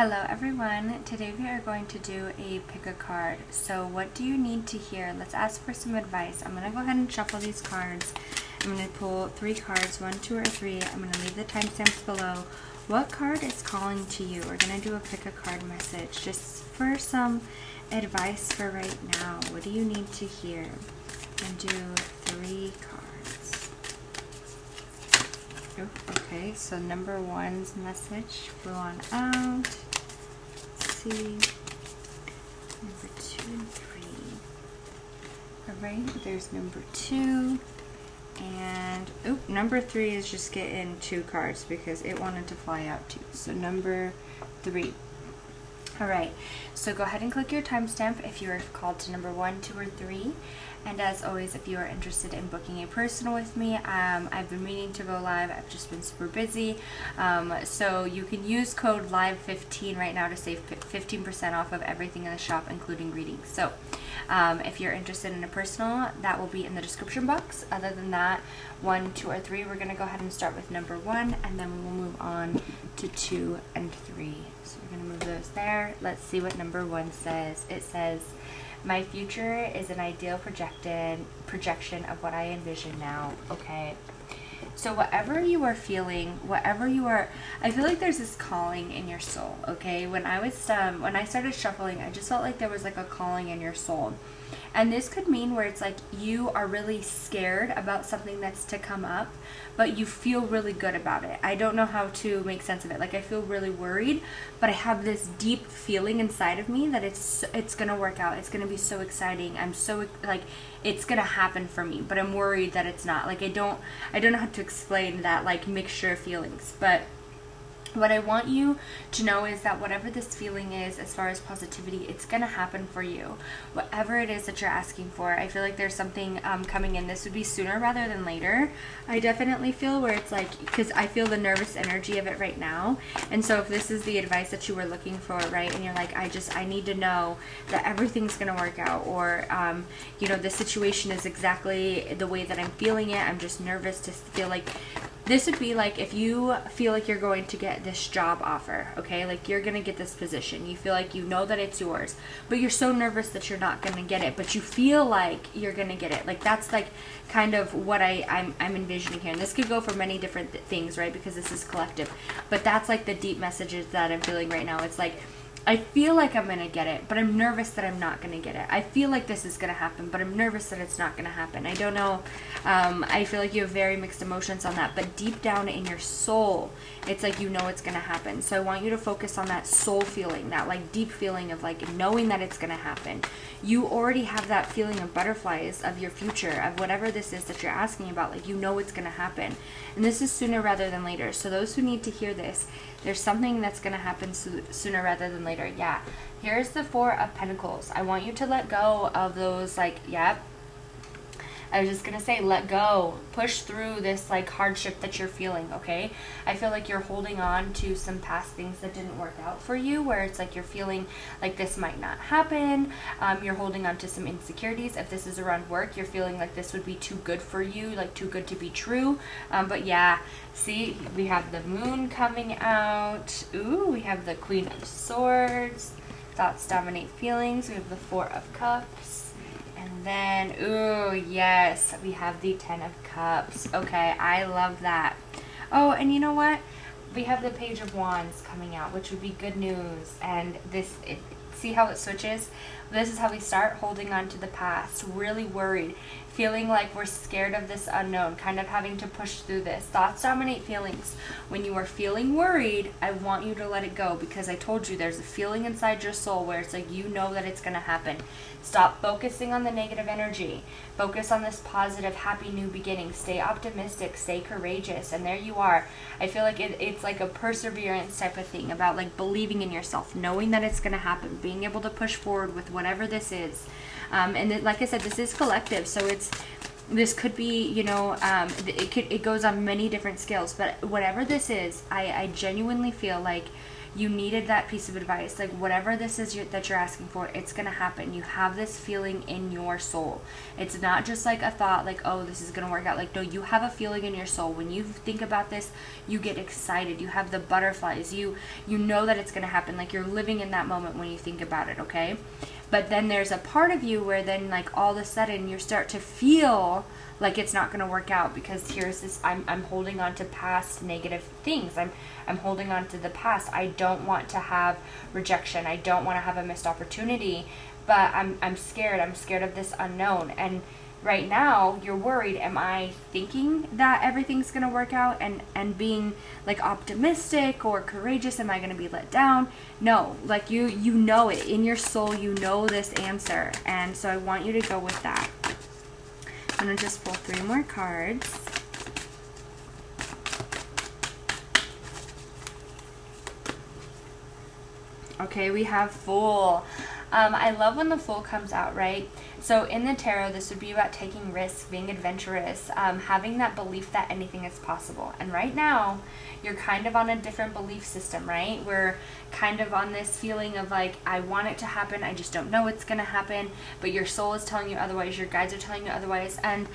Hello everyone, today we are going to do a pick a card. So what do you need to hear? Let's ask for some advice. I'm going to go ahead and shuffle these cards. I'm going to pull 3 cards, 1, 2, or 3. I'm going to leave the timestamps below. What card is calling to you? We're going to do a pick a card message just for some advice for right now. What do you need to hear? And do 3 cards. Oh, okay, so number 1's message flew on out. Let's see. Number 2 and 3. Alright, there's number 2. And, number 3 is just getting 2 cards because it wanted to fly out too. So number 3. Alright, so go ahead and click your timestamp if you are called to number 1, 2, or 3. And as always, if you are interested in booking a personal with me, I've been meaning to go live. I've just been super busy. So you can use code LIVE15 right now to save 15% off of everything in the shop, including readings. So if you're interested in a personal, that will be in the description box. Other than that, 1, 2, or 3, we're going to go ahead and start with number 1, and then we will move on to 2 and 3. So we're going to move those there. Let's see what number 1 says. It says, my future is an ideal projection of what I envision now. Okay. So whatever you are feeling, I feel like there's this calling in your soul. Okay. When I started shuffling, I just felt like there was like a calling in your soul. And this could mean where it's like you are really scared about something that's to come up, but you feel really good about it. I don't know how to make sense of it. Like I feel really worried, but I have this deep feeling inside of me that it's going to work out. It's going to be so exciting. I'm so like it's going to happen for me, but I'm worried that it's not. Like I don't know how to explain that like mixture of feelings, but what I want you to know is that whatever this feeling is, as far as positivity, it's going to happen for you. Whatever it is that you're asking for, I feel like there's something coming in. This would be sooner rather than later. I definitely feel where it's like, because I feel the nervous energy of it right now. And so if this is the advice that you were looking for, right, and you're like, I need to know that everything's going to work out, or, the situation is exactly the way that I'm feeling it. I'm just nervous to feel like, this would be like if you feel like you're going to get this job offer, okay? Like you're going to get this position. You feel like you know that it's yours, but you're so nervous that you're not going to get it, but you feel like you're going to get it. Like that's like kind of what I'm envisioning here. And this could go for many different things, right? Because this is collective. But that's like the deep messages that I'm feeling right now. It's like I feel like I'm going to get it, but I'm nervous that I'm not going to get it. I feel like this is going to happen, but I'm nervous that it's not going to happen. I don't know. I feel like you have very mixed emotions on that, but deep down in your soul, it's like you know it's going to happen. So I want you to focus on that soul feeling, that like deep feeling of like knowing that it's going to happen. You already have that feeling of butterflies of your future, of whatever this is that you're asking about. Like you know it's going to happen. And this is sooner rather than later. So those who need to hear this, there's something that's going to happen sooner rather than later. Yeah. Here's the 4 of Pentacles. I want you to let go of those I was just going to say, let go. Push through this like hardship that you're feeling, okay? I feel like you're holding on to some past things that didn't work out for you, where it's like you're feeling like this might not happen. You're holding on to some insecurities. If this is around work, you're feeling like this would be too good for you, like too good to be true. But yeah, see, we have the Moon coming out. Ooh, we have the Queen of Swords. Thoughts dominate feelings. We have the 4 of Cups. And then, ooh, yes, we have the 10 of Cups. Okay, I love that. Oh, and you know what? We have the Page of Wands coming out, which would be good news. And see how it switches? This is how we start holding on to the past, really worried, feeling like we're scared of this unknown, kind of having to push through this. Thoughts dominate feelings. When you are feeling worried, I want you to let it go, because I told you there's a feeling inside your soul where it's like you know that it's going to happen. Stop focusing on the negative energy. Focus on this positive, happy new beginning. Stay optimistic, stay courageous, and there you are. I feel like it's like a perseverance type of thing, about like believing in yourself, knowing that it's going to happen, being able to push forward with whatever this is. And like I said, this is collective, so this could be, it goes on many different scales, but whatever this is, I genuinely feel like You needed that piece of advice. Like whatever this is that you're asking for, it's going to happen. You have this feeling in your soul. It's not just like a thought like, oh, this is going to work out. Like, no, you have a feeling in your soul. When you think about this, you get excited. You have the butterflies. You know that it's going to happen. Like you're living in that moment when you think about it, okay? But then there's a part of you where then like all of a sudden you start to feel like it's not going to work out, because here's this, I'm holding on to past negative things. I'm holding on to the past. I don't want to have rejection. I don't want to have a missed opportunity, but I'm scared. I'm scared of this unknown. And right now you're worried, am I thinking that everything's going to work out and being like optimistic or courageous? Am I going to be let down? No, like you know it in your soul, you know this answer. And so I want you to go with that. I'm going to just pull 3 more cards. Okay, we have Fool. I love when the Fool comes out, right? So in the tarot, this would be about taking risks, being adventurous, having that belief that anything is possible. And right now, you're kind of on a different belief system, right? We're kind of on this feeling of like, I want it to happen, I just don't know it's going to happen, but your soul is telling you otherwise, your guides are telling you otherwise. And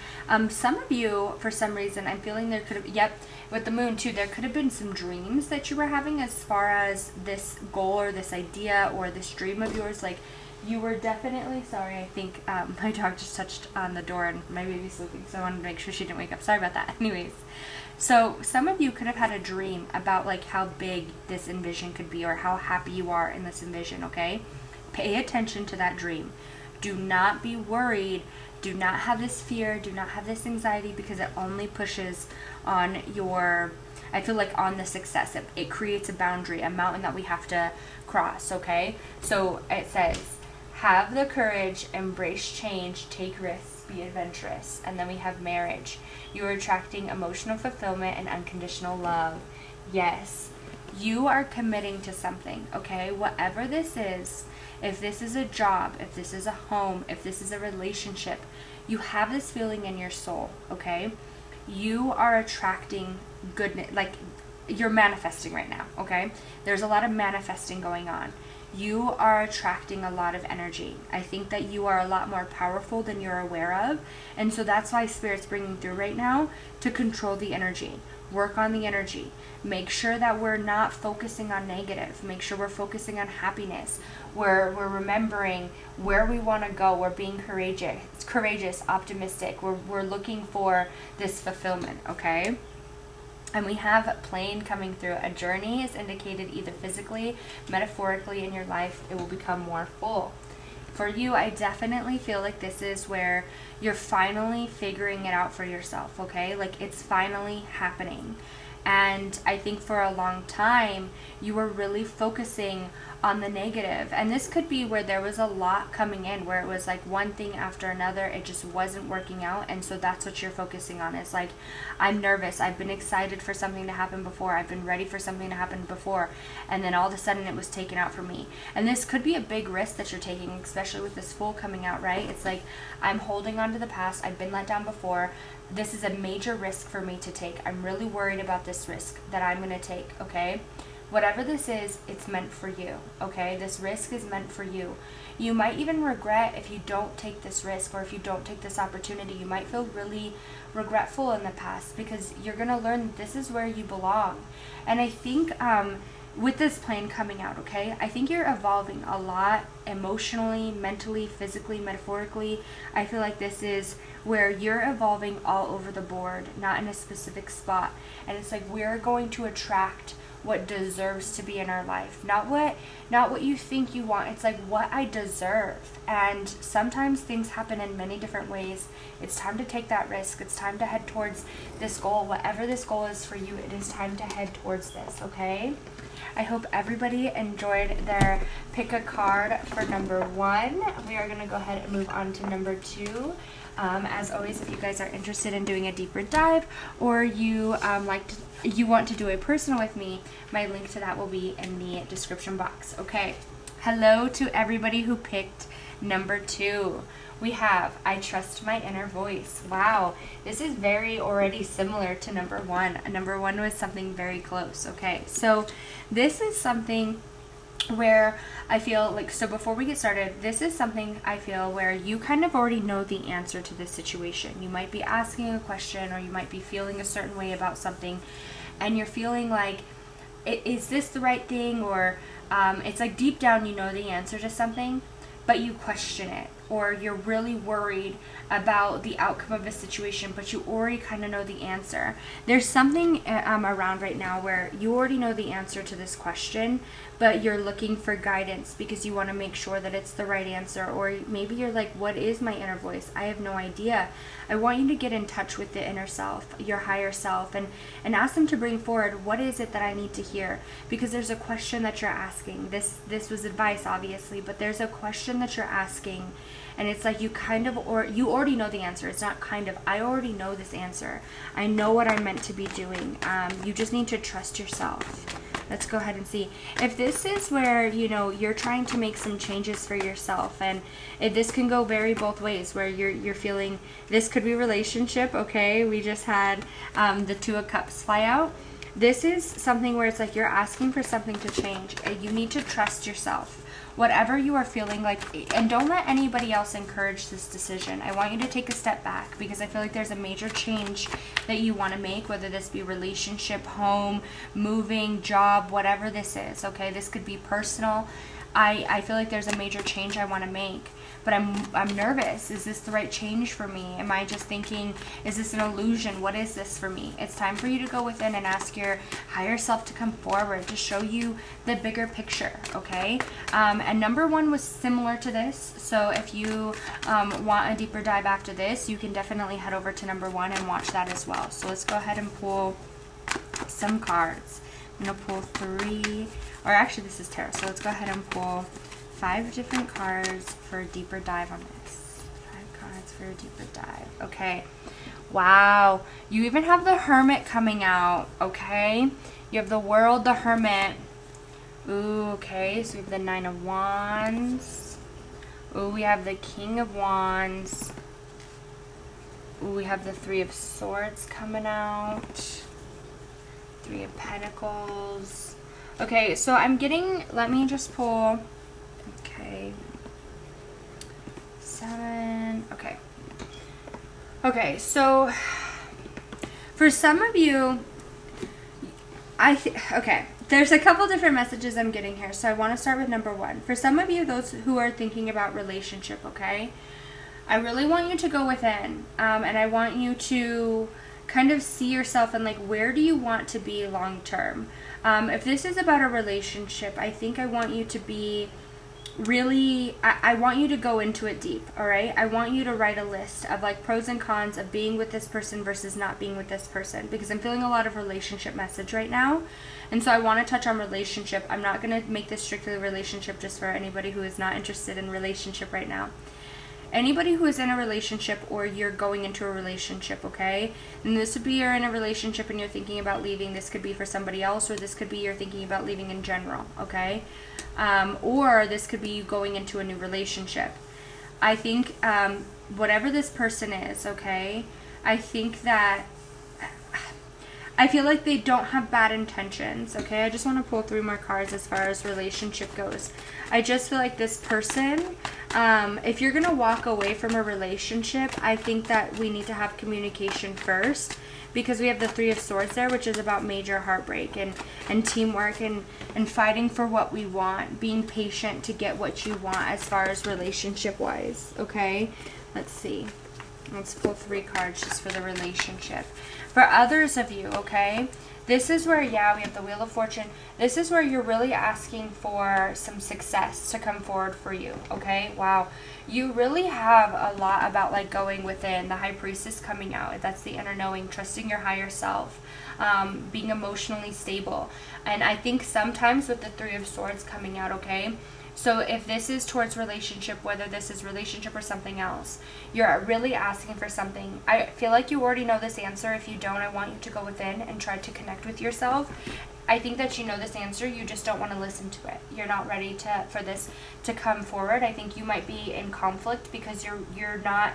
some of you, for some reason, I'm feeling there could have, with the moon too, there could have been some dreams that you were having as far as this goal or this idea or this dream of yours. Like you were definitely, sorry, I think my dog just touched on the door and my baby's sleeping, so I wanted to make sure she didn't wake up. Sorry about that. Anyways, so some of you could have had a dream about like how big this envision could be or how happy you are in this envision, okay? Pay attention to that dream. Do not be worried. Do not have this fear. Do not have this anxiety, because it only pushes on your, I feel like on the success. It creates a boundary, a mountain that we have to cross, okay? So it says, have the courage, embrace change, take risks, be adventurous. And then we have marriage. You are attracting emotional fulfillment and unconditional love. Yes, you are committing to something, okay? Whatever this is, if this is a job, if this is a home, if this is a relationship, you have this feeling in your soul, okay? You are attracting goodness, like you're manifesting right now, okay? There's a lot of manifesting going on. You are attracting a lot of energy. I think that you are a lot more powerful than you're aware of. And so that's why Spirit's bringing through right now to control the energy. Work on the energy. Make sure that we're not focusing on negative. Make sure we're focusing on happiness. We're remembering where we want to go. We're being courageous, optimistic. We're looking for this fulfillment, okay? And we have plane coming through. A journey is indicated either physically, metaphorically in your life. It will become more full. For you, I definitely feel like this is where you're finally figuring it out for yourself, okay? Like it's finally happening. And I think for a long time, you were really focusing on the negative. And this could be where there was a lot coming in, where it was like one thing after another. It just wasn't working out. And so that's what you're focusing on. It's like, I'm nervous. I've been excited for something to happen before. I've been ready for something to happen before. And then all of a sudden it was taken out from me. And this could be a big risk that you're taking, especially with this Fool coming out, right? It's like, I'm holding on to the past. I've been let down before. This is a major risk for me to take. I'm really worried about this risk that I'm going to take, okay? Whatever this is, it's meant for you, okay? This risk is meant for you. You might even regret if you don't take this risk or if you don't take this opportunity. You might feel really regretful in the past, because you're going to learn that this is where you belong. And I think with this plane coming out, okay, I think you're evolving a lot emotionally, mentally, physically, metaphorically. I feel like this is where you're evolving all over the board, not in a specific spot. And it's like we're going to attract what deserves to be in our life, not what you think you want. It's like what I deserve. And sometimes things happen in many different ways. It's time to take that risk. It's time to head towards this goal. Whatever this goal is for you, it is time to head towards this, okay? I hope everybody enjoyed their pick a card for number 1. We are going to go ahead and move on to number 2. As always, if you guys are interested in doing a deeper dive, or you you want to do a personal with me, my link to that will be in the description box. Okay, Hello to everybody who picked number 2. We have, I trust my inner voice. Wow, this is very already similar to number 1. Number 1 was something very close. Okay, so this is something where I feel like, so before we get started, this is something I feel where you kind of already know the answer to this situation. You might be asking a question, or you might be feeling a certain way about something, and you're feeling like, is this the right thing? Or it's like deep down you know the answer to something, but you question it, or you're really worried about the outcome of a situation, but you already kind of know the answer. There's something around right now where you already know the answer to this question, but you're looking for guidance because you want to make sure that it's the right answer. Or maybe you're like, what is my inner voice? I have no idea. I want you to get in touch with the inner self, your higher self, and ask them to bring forward, what is it that I need to hear? Because there's a question that you're asking. This was advice, obviously, but there's a question that you're asking, and it's like you kind of, or you already know the answer. It's not kind of, I already know this answer. I know what I'm meant to be doing. You just need to trust yourself. Let's go ahead and see. If this is where, you know, you're trying to make some changes for yourself, and this can go very both ways, where you're feeling, this could be relationship, okay? We just had the 2 of Cups fly out. This is something where it's like you're asking for something to change. You need to trust yourself. Whatever you are feeling like, and don't let anybody else encourage this decision. I want you to take a step back, because I feel like there's a major change that you want to make, whether this be relationship, home, moving, job, whatever this is, okay? This could be personal. I feel like there's a major change I want to make, but I'm nervous. Is this the right change for me? Am I just thinking, is this an illusion? What is this for me? It's time for you to go within and ask your higher self to come forward, to show you the bigger picture, okay? And number 1 was similar to this, so if you want a deeper dive after this, you can definitely head over to number 1 and watch that as well. So let's go ahead and pull some cards. I'm going to pull 3, or actually this is tarot, so let's go ahead and pull 5 different cards for a deeper dive on this. 5 cards for a deeper dive. Okay. Wow. You even have the Hermit coming out, okay? You have the World, the Hermit. Ooh, okay. So we have the 9 of Wands. Ooh, we have the King of Wands. Ooh, we have the 3 of Swords coming out. 3 of Pentacles. Okay, so I'm getting, let me just pull, okay, 7, okay. Okay, so for some of you, okay, there's a couple different messages I'm getting here, so I want to start with number 1. For some of you, those who are thinking about relationship, okay, I really want you to go within, and I want you to kind of see yourself and like, where do you want to be long term? If this is about a relationship, I think I want you to be really, I want you to go into it deep, all right? I want you to write a list of like pros and cons of being with this person versus not being with this person, because I'm feeling a lot of relationship message right now. And so I want to touch on relationship. I'm not going to make this strictly a relationship just for anybody who is not interested in relationship right now. Anybody who is in a relationship, or you're going into a relationship, okay? And this would be you're in a relationship and you're thinking about leaving. This could be for somebody else, or this could be you're thinking about leaving in general, okay? Or this could be you going into a new relationship. I think whatever this person is, okay, I think that I feel like they don't have bad intentions, okay? I just want to pull 3 more cards as far as relationship goes. I just feel like this person, if you're going to walk away from a relationship, I think that we need to have communication first, because we have the 3 of Swords there, which is about major heartbreak and teamwork and fighting for what we want, being patient to get what you want as far as relationship-wise, okay? Let's see. Let's pull 3 cards just for the relationship. For others of you, okay, this is where, yeah, we have the Wheel of Fortune. This is where you're really asking for some success to come forward for you, okay? Wow. You really have a lot about like going within. The High Priestess coming out. That's the inner knowing, trusting your higher self, being emotionally stable. And I think sometimes with the 3 of Swords coming out, okay, So if this is towards relationship, whether this is relationship or something else, you're really asking for something. I feel like you already know this answer. If you don't, I want you to go within and try to connect with yourself. I think that you know this answer, you just don't want to listen to it. You're not ready for this to come forward. I think you might be in conflict because you're not,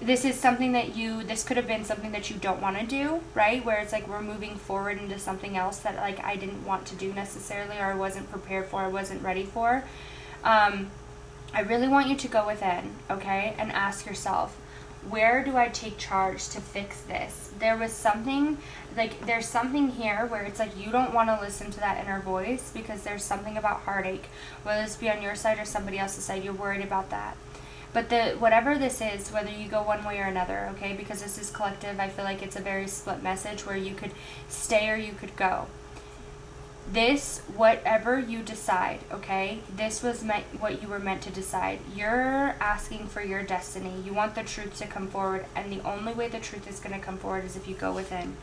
this is something that this could have been something that you don't want to do, right? Where it's like we're moving forward into something else that like I didn't want to do necessarily, or I wasn't prepared for, I wasn't ready for. I really want you to go within, okay, and ask yourself, where do I take charge to fix this? There was something, like there's something here where it's like you don't want to listen to that inner voice because there's something about heartache, whether this be on your side or somebody else's side, you're worried about that. But whatever this is, whether you go one way or another, okay, because this is collective, I feel like it's a very split message where you could stay or you could go. This, whatever you decide, okay, this was what you were meant to decide. You're asking for your destiny. You want the truth to come forward, and the only way the truth is going to come forward is if you go within.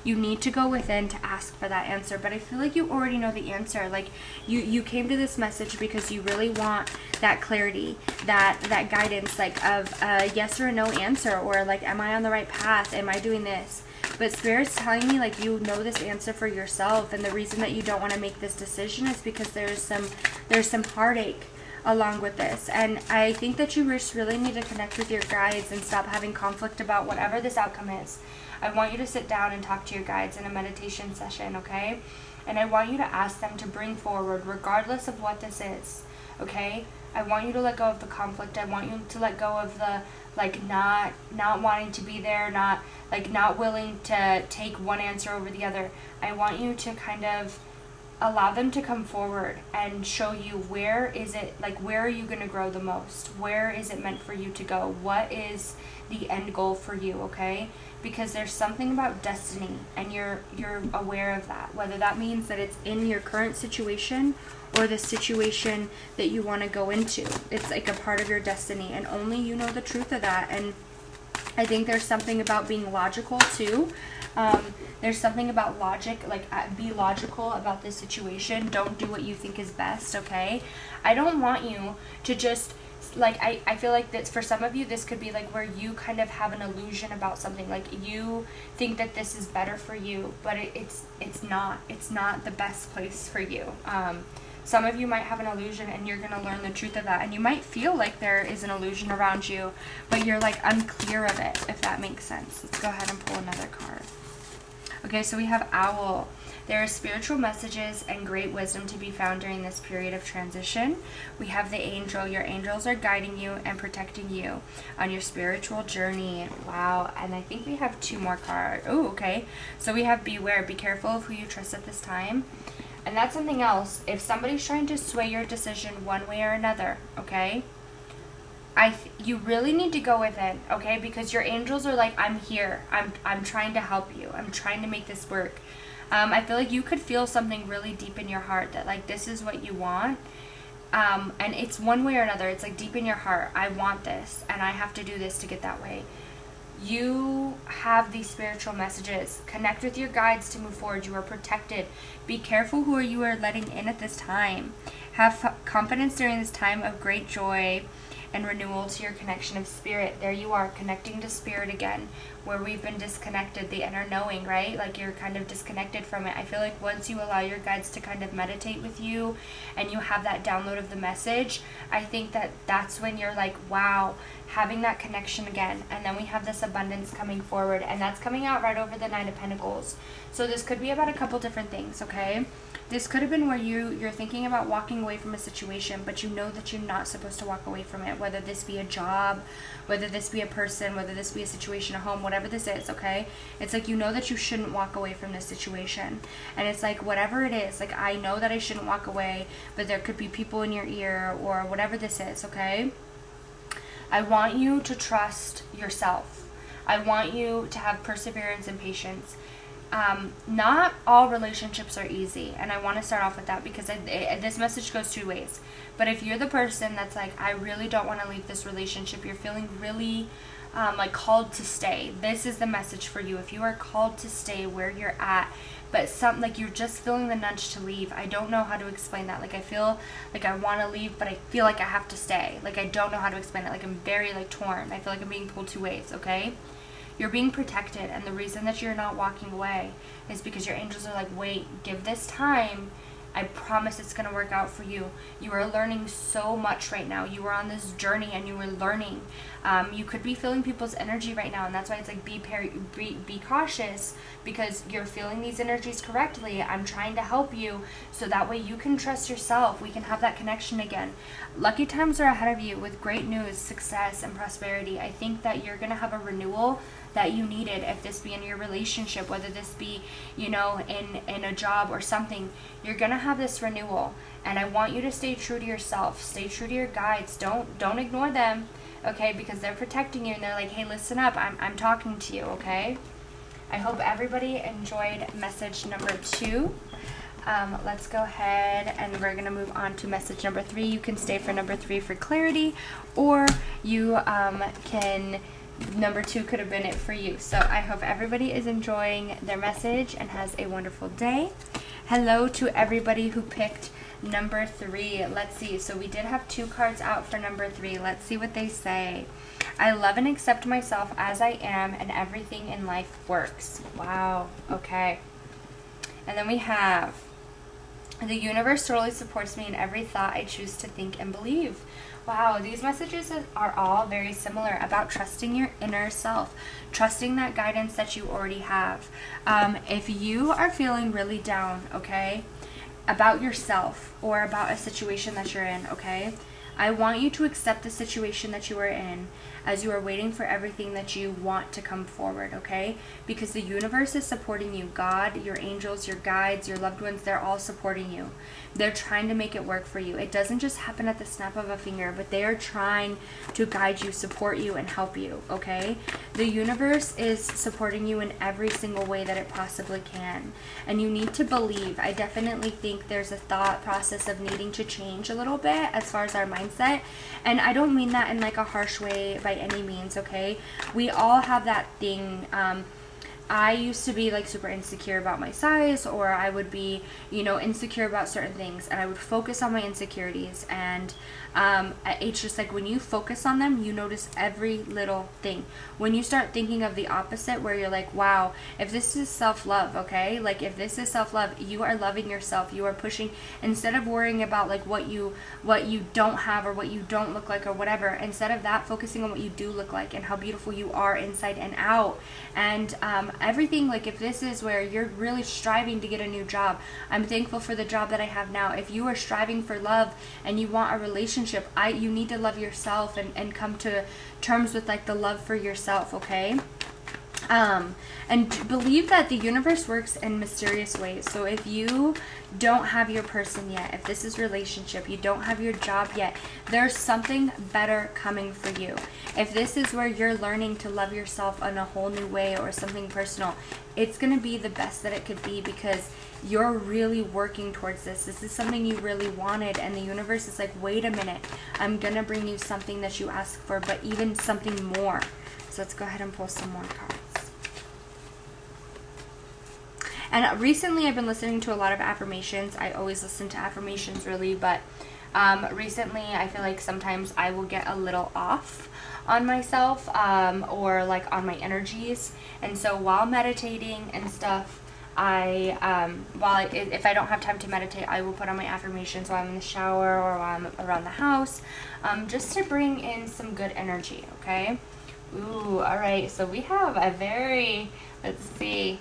You need to go within to ask for that answer, but I feel like you already know the answer. Like, you came to this message because you really want that clarity, that guidance, like of a yes or a no answer, or like, am I on the right path? Am I doing this? But Spirit's telling me like you know this answer for yourself, and the reason that you don't want to make this decision is because there's some heartache along with this. And I think that you just really need to connect with your guides and stop having conflict about whatever this outcome is. I want you to sit down and talk to your guides in a meditation session, okay? And I want you to ask them to bring forward, regardless of what this is, okay? I want you to let go of the conflict. I want you to let go of the like not wanting to be there, not willing to take one answer over the other. I want you to kind of allow them to come forward and show you where is it, like where are you going to grow the most? Where is it meant for you to go? What is the end goal for you, okay? Because there's something about destiny, and you're aware of that, whether that means that it's in your current situation or the situation that you want to go into. It's like a part of your destiny, and only you know the truth of that. And I think there's something about being logical too. There's something about logic, like be logical about this situation. Don't do what you think is best, okay? I don't want you to just like, I feel like that for some of you, this could be like where you kind of have an illusion about something, like you think that this is better for you, but it's not the best place for you. Some of you might have an illusion, and you're going to learn the truth of that, and you might feel like there is an illusion around you, but you're like unclear of it, if that makes sense. Let's go ahead and pull another card. Okay, so we have Owl. There are spiritual messages and great wisdom to be found during this period of transition. We have the Angel. Your angels are guiding you and protecting you on your spiritual journey. Wow. And I think we have two more cards. Oh, okay. So we have Beware. Be careful of who you trust at this time. And that's something else. If somebody's trying to sway your decision one way or another, okay, you really need to go within, okay? Because your angels are like, I'm here. I'm trying to help you. I'm trying to make this work. I feel like you could feel something really deep in your heart that like this is what you want. And it's one way or another. It's like deep in your heart. I want this, and I have to do this to get that way. You have these spiritual messages. Connect with your guides to move forward. You are protected. Be careful who you are letting in at this time. Have confidence during this time of great joy and renewal to your connection of spirit. There you are, connecting to spirit again, where we've been disconnected, the inner knowing, right? Like you're kind of disconnected from it. I feel like once you allow your guides to kind of meditate with you and you have that download of the message, I think that that's when you're like, wow, having that connection again. And then we have this abundance coming forward, and that's coming out right over the Nine of Pentacles. So this could be about a couple different things, okay? This could have been where you're thinking about walking away from a situation, but you know that you're not supposed to walk away from it, whether this be a job, whether this be a person, whether this be a situation, a home, whatever this is, okay? It's like you know that you shouldn't walk away from this situation. And it's like whatever it is, like I know that I shouldn't walk away, but there could be people in your ear or whatever this is, okay? I want you to trust yourself. I want you to have perseverance and patience. not all relationships are easy, and I want to start off with that because this message goes two ways. But if you're the person that's like, I really don't want to leave this relationship, you're feeling really like called to stay, this is the message for you. If you are called to stay where you're at, but like you're just feeling the nudge to leave, I don't know how to explain that. Like I feel like I want to leave, but I feel like I have to stay. Like I don't know how to explain it. Like I'm very like torn. I feel like I'm being pulled two ways. Okay, you're being protected, and the reason that you're not walking away is because your angels are like, wait, give this time. I promise it's going to work out for you. You are learning so much right now. You are on this journey and you are learning. You could be feeling people's energy right now, and that's why it's like be cautious, because you're feeling these energies correctly. I'm trying to help you so that way you can trust yourself. We can have that connection again. Lucky times are ahead of you with great news, success, and prosperity. I think that you're going to have a renewal that you needed, if this be in your relationship, whether this be, you know, in a job or something. You're going to have this renewal, and I want you to stay true to yourself. Stay true to your guides. Don't ignore them, okay, because they're protecting you, and they're like, hey, listen up, I'm talking to you, okay? I hope everybody enjoyed message number 2. Let's go ahead and we're going to move on to message number 3. You can stay for number 3 for clarity, or you can... Number 2 could have been it for you. So I hope everybody is enjoying their message and has a wonderful day. Hello to everybody who picked number 3. Let's see. So we did have 2 cards out for number 3. Let's see what they say. I love and accept myself as I am, and everything in life works. Wow. Okay. And then we have, the universe totally supports me in every thought I choose to think and believe. Wow, these messages are all very similar about trusting your inner self, trusting that guidance that you already have. If you are feeling really down, okay, about yourself or about a situation that you're in, okay, I want you to accept the situation that you are in as you are waiting for everything that you want to come forward, okay? Because the universe is supporting you. God, your angels, your guides, your loved ones, they're all supporting you. They're trying to make it work for you. It doesn't just happen at the snap of a finger, but they are trying to guide you, support you, and help you, okay? The universe is supporting you in every single way that it possibly can. And you need to believe. I definitely think there's a thought process of needing to change a little bit as far as our mindset. And I don't mean that in like a harsh way by any means, okay? We all have that thing. I used to be like super insecure about my size, or I would be, you know, insecure about certain things, and I would focus on my insecurities. And it's just like when you focus on them, you notice every little thing. When you start thinking of the opposite, where you're like, wow, if this is self-love, okay, like if this is self-love, you are loving yourself, you are pushing, instead of worrying about like what you don't have or what you don't look like or whatever, instead of that, focusing on what you do look like and how beautiful you are inside and out. And everything, like if this is where you're really striving to get a new job, I'm thankful for the job that I have now. If you are striving for love and you want a relationship, you need to love yourself and come to terms with like the love for yourself, okay? And believe that the universe works in mysterious ways. So if you don't have your person yet, if this is relationship, you don't have your job yet, there's something better coming for you. If this is where you're learning to love yourself in a whole new way or something personal, it's going to be the best that it could be, because you're really working towards this. This is something you really wanted, and the universe is like, wait a minute, I'm going to bring you something that you asked for, but even something more. So let's go ahead and pull some more cards. And recently I've been listening to a lot of affirmations. I always listen to affirmations really, but recently I feel like sometimes I will get a little off on myself or like on my energies. And so while meditating and stuff, if I don't have time to meditate, I will put on my affirmations while I'm in the shower or while I'm around the house, just to bring in some good energy, okay? Ooh, all right, so we have a very, let's see.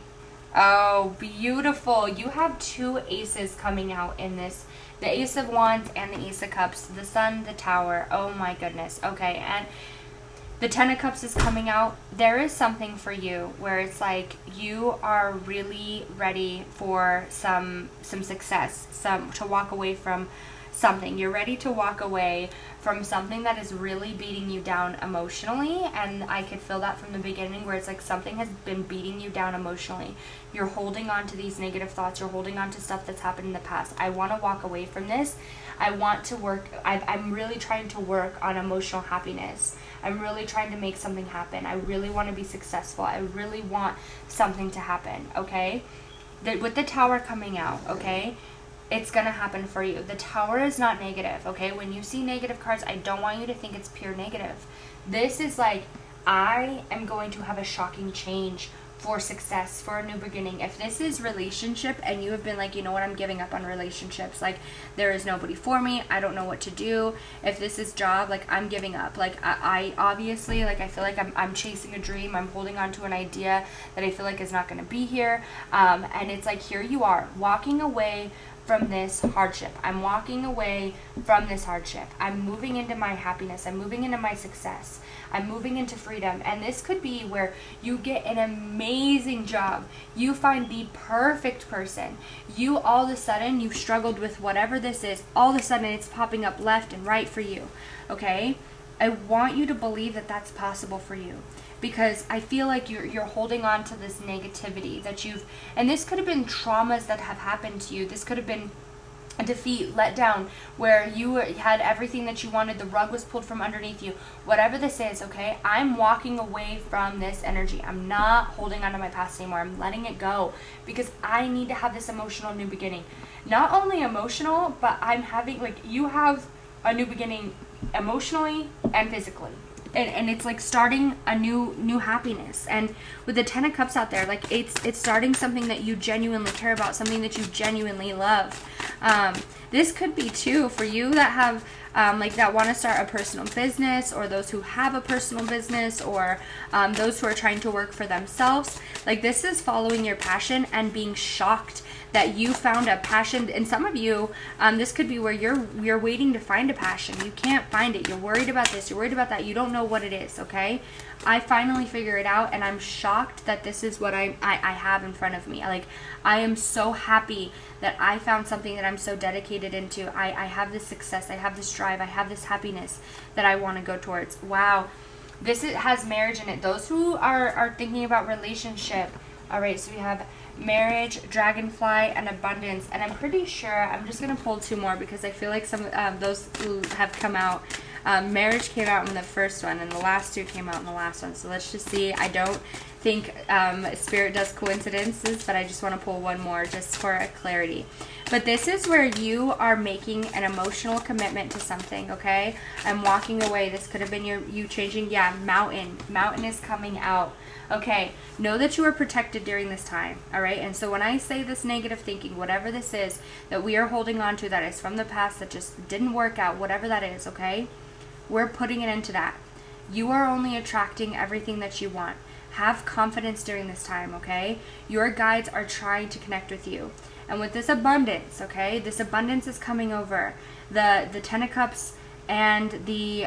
Oh, beautiful. You have 2 aces coming out in this. The Ace of Wands and the Ace of Cups. The Sun, the Tower. Oh my goodness. Okay, and the Ten of Cups is coming out. There is something for you where it's like you are really ready for some success, to walk away from something. You're ready to walk away from something that is really beating you down emotionally. And I could feel that from the beginning, where it's like something has been beating you down emotionally. You're holding on to these negative thoughts. You're holding on to stuff that's happened in the past. I want to walk away from this. I want to work. I'm really trying to work on emotional happiness. I'm really trying to make something happen. I really want to be successful. I really want something to happen, okay? With the Tower coming out, okay? It's going to happen for you. The Tower is not negative, okay? When you see negative cards, I don't want you to think it's pure negative. This is like, I am going to have a shocking change for success, for a new beginning. If this is relationship and you have been like, you know what, I'm giving up on relationships, like there is nobody for me, I don't know what to do. If this is job, like I'm giving up. Like I obviously, like I feel like I'm chasing a dream, I'm holding on to an idea that I feel like is not going to be here, and it's like, here you are walking away from this hardship. I'm walking away from this hardship. I'm moving into my happiness. I'm moving into my success. I'm moving into freedom. And this could be where you get an amazing job. You find the perfect person. You all of a sudden, you've struggled with whatever this is. All of a sudden, it's popping up left and right for you. Okay? I want you to believe that that's possible for you. Because I feel like you're holding on to this negativity that you've, and this could have been traumas that have happened to you. This could have been a defeat, let down, where you had everything that you wanted, the rug was pulled from underneath you. Whatever this is, okay, I'm walking away from this energy. I'm not holding on to my past anymore. I'm letting it go because I need to have this emotional new beginning. Not only emotional, but I'm having, like, you have a new beginning emotionally and physically. And it's like starting a new happiness. And with the 10 of Cups out there, like it's starting something that you genuinely care about, something that you genuinely love. This could be too for you that have like that want to start a personal business, or those who have a personal business, or those who are trying to work for themselves. Like this is following your passion and being shocked that you found a passion. And some of you, this could be where you're waiting to find a passion. You can't find it. You're worried about this. You're worried about that. You don't know what it is, okay? I finally figure it out, and I'm shocked that this is what I have in front of me. Like, I am so happy that I found something that I'm so dedicated into. I have this success. I have this drive. I have this happiness that I want to go towards. Wow. Has marriage in it. Those who are thinking about relationship. All right, so we have marriage, dragonfly, and abundance. And I'm pretty sure, I'm just going to pull two more because I feel like some of those who have come out. Marriage came out in the first one, and the last two came out in the last one. So let's just see. I don't think Spirit does coincidences, but I just want to pull one more just for a clarity. But this is where you are making an emotional commitment to something, okay? I'm walking away. This could have been you changing. Yeah, mountain. Mountain is coming out. Okay, know that you are protected during this time, all right? And so when I say this negative thinking, whatever this is that we are holding on to that is from the past that just didn't work out, whatever that is, okay? We're putting it into that. You are only attracting everything that you want. Have confidence during this time, okay? Your guides are trying to connect with you. And with this abundance, okay? This abundance is coming over. The 10 of Cups and the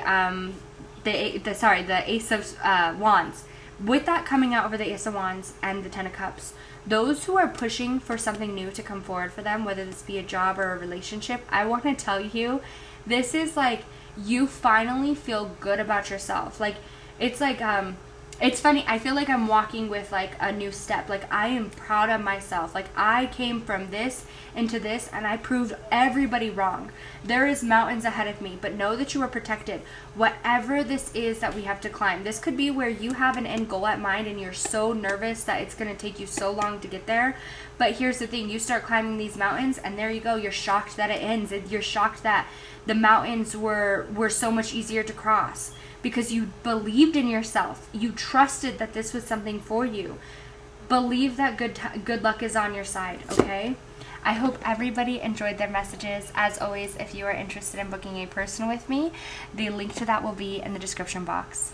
Ace of Wands. With that coming out over the Ace of Wands and the 10 of Cups, those who are pushing for something new to come forward for them, whether this be a job or a relationship, I want to tell you, this is like you finally feel good about yourself. Like, it's like, it's funny. I feel like I'm walking with like a new step. Like, I am proud of myself. Like, I came from this into this and I proved everybody wrong. There is mountains ahead of me, but know that you are protected. Whatever this is that we have to climb, this could be where you have an end goal at mind and you're so nervous that it's going to take you so long to get there. But here's the thing. You start climbing these mountains and there you go. You're shocked that it ends. You're shocked that the mountains were so much easier to cross. Because you believed in yourself. You trusted that this was something for you. Believe that good luck is on your side, okay? I hope everybody enjoyed their messages. As always, if you are interested in booking a personal with me, the link to that will be in the description box.